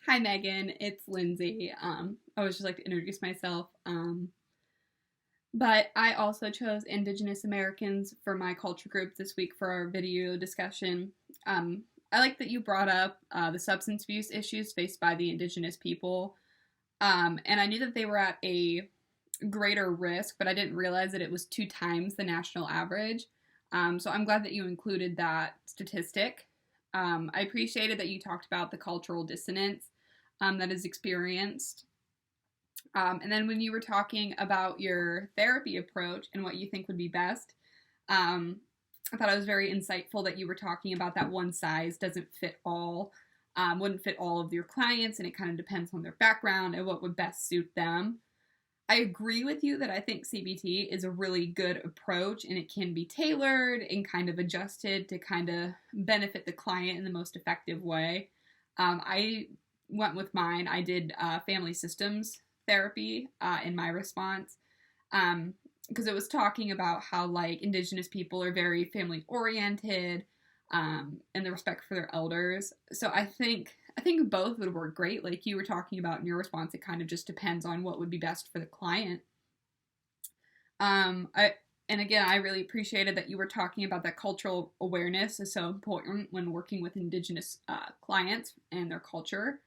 Hi, Megan. It's Lindsay. I would just like to introduce myself. But I also chose Indigenous Americans for my culture group this week for our video discussion. I like that you brought up the substance abuse issues faced by the Indigenous people. And I knew that they were at a greater risk, but I didn't realize that it was 2 times the national average. So I'm glad that you included that statistic. I appreciated that you talked about the cultural dissonance that is experienced. And then when you were talking about your therapy approach and what you think would be best, I thought it was very insightful that you were talking about that one size doesn't fit all, wouldn't fit all of your clients, and it kind of depends on their background and what would best suit them. I agree with you that I think CBT is a really good approach and it can be tailored and kind of adjusted to kind of benefit the client in the most effective way. I went with mine. I did family systems therapy in my response because it was talking about how like Indigenous people are very family oriented and the respect for their elders. So I think both would work great. Like you were talking about in your response, it kind of just depends on what would be best for the client. I and again, I really appreciated that you were talking about that cultural awareness is so important when working with Indigenous clients and their culture.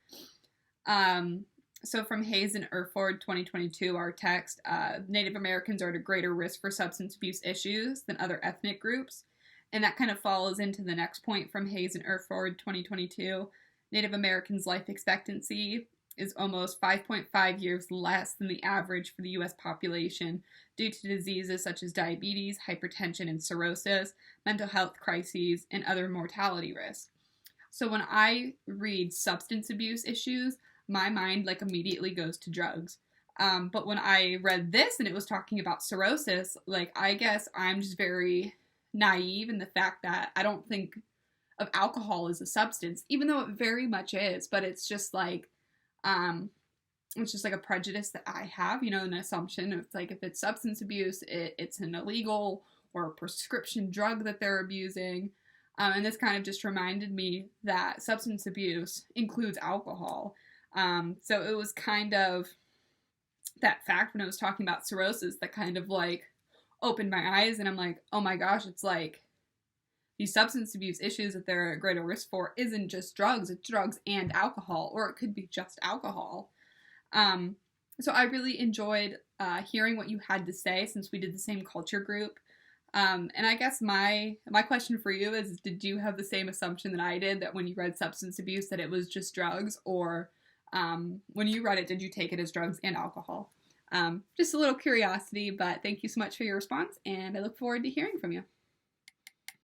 So from Hayes and Erford 2022, our text, Native Americans are at a greater risk for substance abuse issues than other ethnic groups. And that kind of follows into the next point from Hayes and Erford 2022. Native Americans' life expectancy is almost 5.5 years less than the average for the U.S. population due to diseases such as diabetes, hypertension, and cirrhosis, mental health crises, and other mortality risks. So when I read substance abuse issues, my mind like immediately goes to drugs. But when I read this and it was talking about cirrhosis, like I guess I'm just very naive in the fact that I don't think of alcohol as a substance, even though it very much is, but um, it's just like a prejudice that I have, an assumption. It's like if it's substance abuse, it's an illegal or a prescription drug that they're abusing. And this kind of just reminded me that substance abuse includes alcohol. So it was kind of that fact when I was talking about cirrhosis that kind of like opened my eyes, and I'm like, oh my gosh, it's like these substance abuse issues that they're at greater risk for isn't just drugs, it's drugs and alcohol, or it could be just alcohol. So I really enjoyed hearing what you had to say since we did the same culture group. And I guess my question for you is, did you have the same assumption that I did, that when you read substance abuse that it was just drugs, or when you read it, did you take it as drugs and alcohol? Just a little curiosity, but thank you so much for your response, and I look forward to hearing from you.